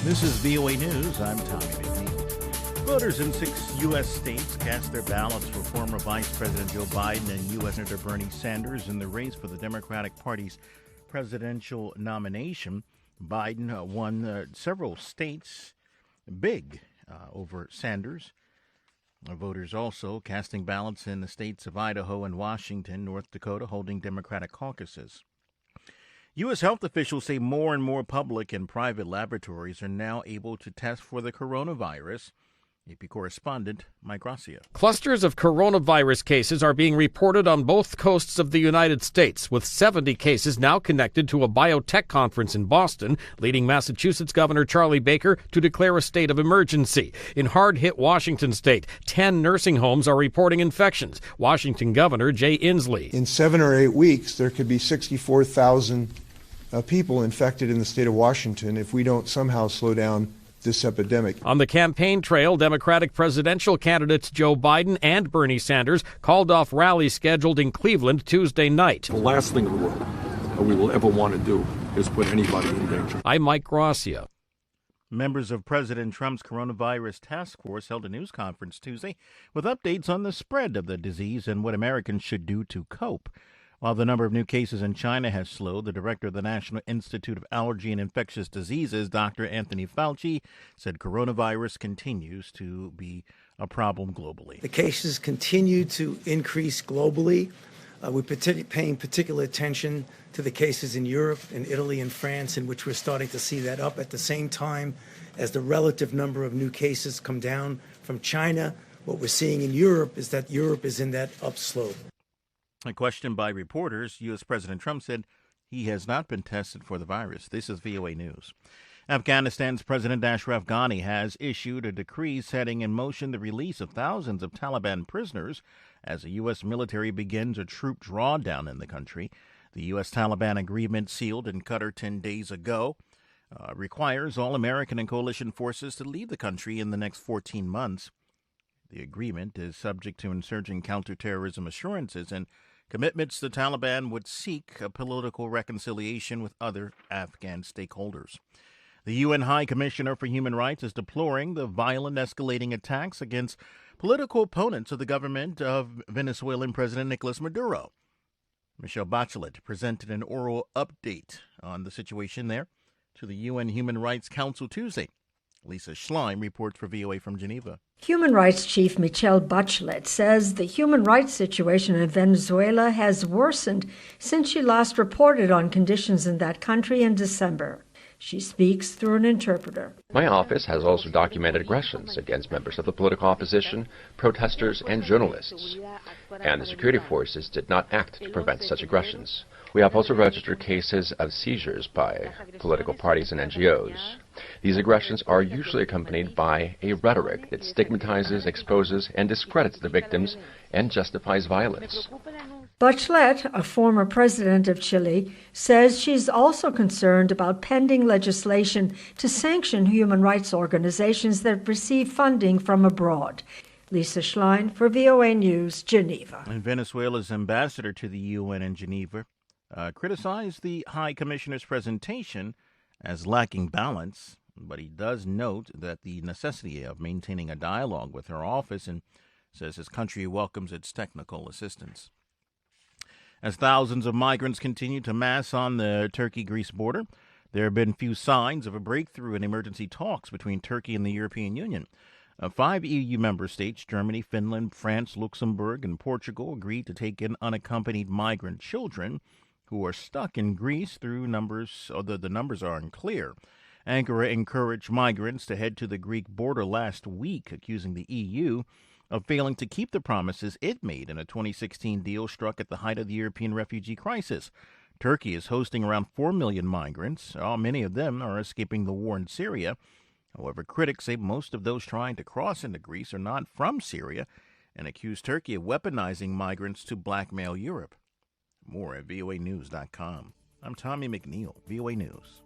This is VOA News. I'm Tommy McNeil. Voters in 6 U.S. states cast their ballots for former Vice President Joe Biden and U.S. Senator Bernie Sanders in the race for the Democratic Party's presidential nomination. Biden won several states big over Sanders. Voters also casting ballots in the states of Idaho and Washington, North Dakota, holding Democratic caucuses. U.S. health officials say more and more public and private laboratories are now able to test for the coronavirus. AP Correspondent Mike Grassio. Clusters of coronavirus cases are being reported on both coasts of the United States, with 70 cases now connected to a biotech conference in Boston, leading Massachusetts Governor Charlie Baker to declare a state of emergency. In hard-hit Washington state, 10 nursing homes are reporting infections. Washington Governor Jay Inslee. In 7 or 8 weeks, there could be 64,000 people infected in the state of Washington if we don't somehow slow down this epidemic. On the campaign trail, Democratic presidential candidates Joe Biden and Bernie Sanders called off rallies scheduled in Cleveland Tuesday night. The last thing in the world that we will ever want to do is put anybody in danger. I'm Mike Grassio. Members of President Trump's coronavirus task force held a news conference Tuesday with updates on the spread of the disease and what Americans should do to cope. While the number of new cases in China has slowed, the director of the National Institute of Allergy and Infectious Diseases, Dr. Anthony Fauci, said coronavirus continues to be a problem globally. The cases continue to increase globally. We're paying particular attention to the cases in Europe, in Italy, and France, in which we're starting to see that up at the same time as the relative number of new cases come down from China. What we're seeing in Europe is that Europe is in that upslope. A question by reporters, U.S. President Trump said he has not been tested for the virus. This is VOA News. Afghanistan's President Ashraf Ghani has issued a decree setting in motion the release of thousands of Taliban prisoners as the U.S. military begins a troop drawdown in the country. The U.S. Taliban agreement sealed in Qatar 10 days ago requires all American and coalition forces to leave the country in the next 14 months. The agreement is subject to insurgent counterterrorism assurances and commitments the Taliban would seek a political reconciliation with other Afghan stakeholders. The UN High Commissioner for Human Rights is deploring the violent escalating attacks against political opponents of the government of Venezuelan President Nicolas Maduro. Michelle Bachelet presented an oral update on the situation there to the UN Human Rights Council Tuesday. Lisa Schlein reports for VOA from Geneva. Human Rights Chief Michelle Bachelet says the human rights situation in Venezuela has worsened since she last reported on conditions in that country in December. She speaks through an interpreter. My office has also documented aggressions against members of the political opposition, protesters, and journalists. And the security forces did not act to prevent such aggressions. We have also registered cases of seizures by political parties and NGOs. These aggressions are usually accompanied by a rhetoric that stigmatizes, exposes, and discredits the victims and justifies violence. Bachelet, a former president of Chile, says she's also concerned about pending legislation to sanction human rights organizations that receive funding from abroad. Lisa Schlein for VOA News, Geneva. And Venezuela's ambassador to the UN in Geneva criticized the High Commissioner's presentation as lacking balance, but he does note that the necessity of maintaining a dialogue with her office and says his country welcomes its technical assistance. As thousands of migrants continue to mass on the Turkey-Greece border, there have been few signs of a breakthrough in emergency talks between Turkey and the European Union. 5 EU member states, Germany, Finland, France, Luxembourg, and Portugal, agreed to take in unaccompanied migrant children who are stuck in Greece through numbers, although the numbers are unclear. Ankara encouraged migrants to head to the Greek border last week, accusing the EU of failing to keep the promises it made in a 2016 deal struck at the height of the European refugee crisis. Turkey is hosting around 4 million migrants. Many of them are escaping the war in Syria. However, critics say most of those trying to cross into Greece are not from Syria and accuse Turkey of weaponizing migrants to blackmail Europe. More at voanews.com. I'm Tommy McNeil, VOA News.